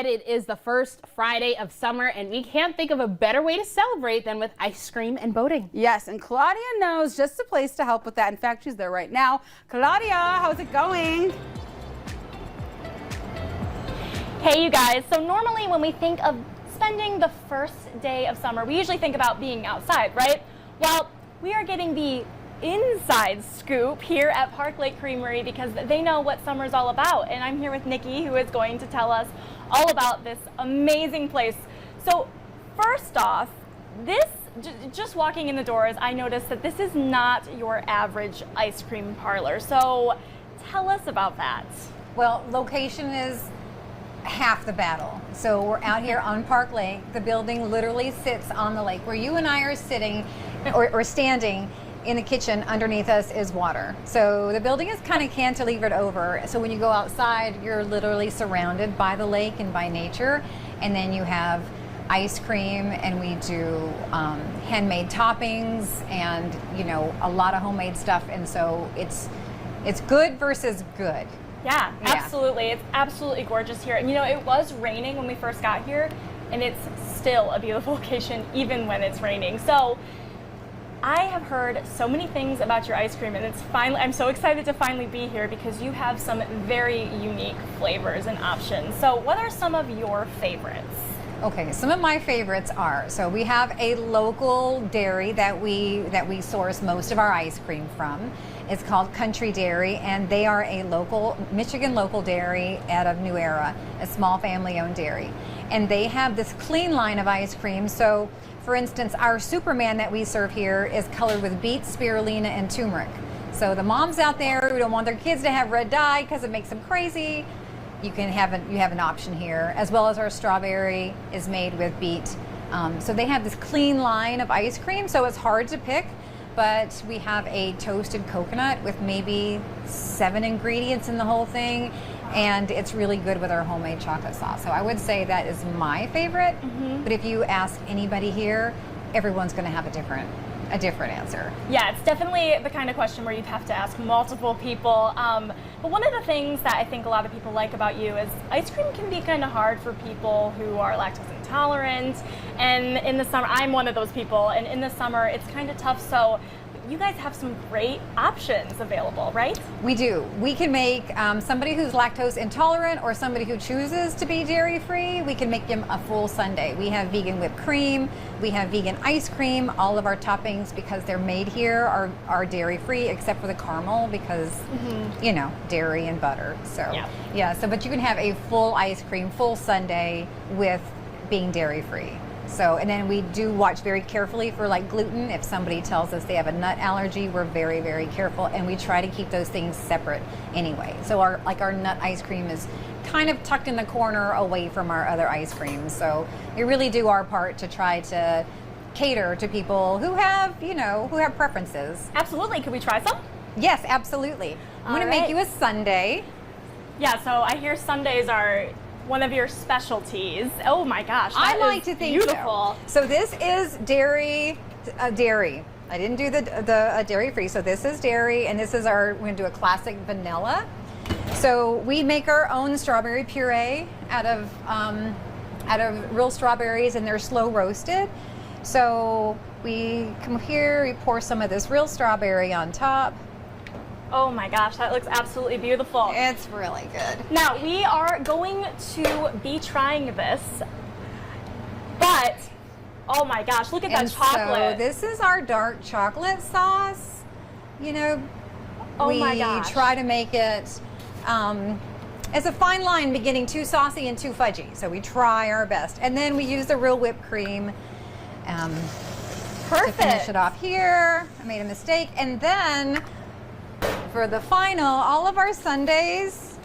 said, it is the first Friday of summer, and we can't think of a better way to celebrate than with ice cream and boating. Yes, and Claudia knows just a place to help with that. In fact, she's there right now. Claudia, how's it going? Hey, you guys. So normally when we think of spending the first day of summer, we usually think about being outside, right? Well, we are getting the inside scoop here at Park Lake Creamery because they know what summer's all about. And I'm here with Nikki, who is going to tell us all about this amazing place. So first off, just walking in the doors, I noticed that this is not your average ice cream parlor. So tell us about that. Well, location is half the battle. So we're out here on Park Lake. The building literally sits on the lake. Where you and I are sitting or standing in the kitchen, underneath us is water. So the building is kind of cantilevered over. So when you go outside, you're literally surrounded by the lake and by nature. And then you have ice cream, and we do handmade toppings and, you know, a lot of homemade stuff. And so it's good versus good. Yeah, absolutely. It's absolutely gorgeous here. And you know, it was raining when we first got here, and it's still a beautiful location even when it's raining. So I have heard so many things about your ice cream, and I'm so excited to finally be here because you have some very unique flavors and options. So what are some of your favorites? Okay, some of my favorites are, so we have a local dairy that we source most of our ice cream from. It's called Country Dairy, and they are a Michigan local dairy out of New Era, a small family-owned dairy. And they have this clean line of ice cream. So, for instance, our Superman that we serve here is colored with beet, spirulina, and turmeric. So the moms out there who don't want their kids to have red dye because it makes them crazy, you have an option here, as well as our strawberry is made with beet. So they have this clean line of ice cream, so it's hard to pick, but we have a toasted coconut with maybe 7 ingredients in the whole thing, and it's really good with our homemade chocolate sauce. So I would say that is my favorite, but if you ask anybody here, everyone's gonna have a different answer. Yeah, it's definitely the kind of question where you'd have to ask multiple people. But one of the things that I think a lot of people like about you is ice cream can be kind of hard for people who are lactose intolerant. And in the summer, I'm one of those people, and in the summer it's kind of tough. So you guys have some great options available, right? We do. We can make somebody who's lactose intolerant or somebody who chooses to be dairy free, we can make them a full sundae. We have vegan whipped cream, we have vegan ice cream. All of our toppings, because they're made here, are dairy free except for the caramel because, you know, dairy and butter. So yeah, but you can have a full ice cream, full sundae with being dairy free. So, and then we do watch very carefully for like gluten. If somebody tells us they have a nut allergy, we're very, very careful, and we try to keep those things separate anyway. So our nut ice cream is kind of tucked in the corner away from our other ice creams. So we really do our part to try to cater to people who have, you know, who have preferences. Absolutely. Could we try some? Yes, absolutely. I'm going to make you a sundae. Yeah, so I hear Sundaes are one of your specialties. Oh my gosh, I like to think beautiful. So this is dairy. I didn't do the dairy free. So this is dairy, and this is we're gonna do a classic vanilla. So we make our own strawberry puree out of real strawberries, and they're slow roasted. So we come here, we pour some of this real strawberry on top. Oh my gosh, that looks absolutely beautiful. It's really good. Now, we are going to be trying this, but oh my gosh, look at that chocolate. So this is our dark chocolate sauce. You know, oh my gosh. We try to make it as a fine line, getting too saucy and too fudgy. So we try our best. And then we use the real whipped cream to finish it off here. I made a mistake. And then for the final, all of our sundaes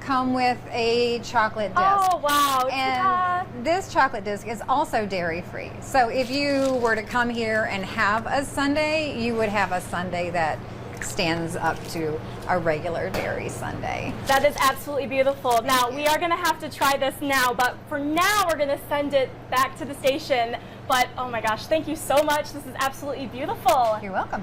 come with a chocolate disc. Oh, wow. And this chocolate disc is also dairy free. So if you were to come here and have a sundae, you would have a sundae that stands up to a regular dairy sundae. That is absolutely beautiful. Now, we are going to have to try this now, but for now, we're going to send it back to the station. But, oh my gosh, thank you so much. This is absolutely beautiful. You're welcome.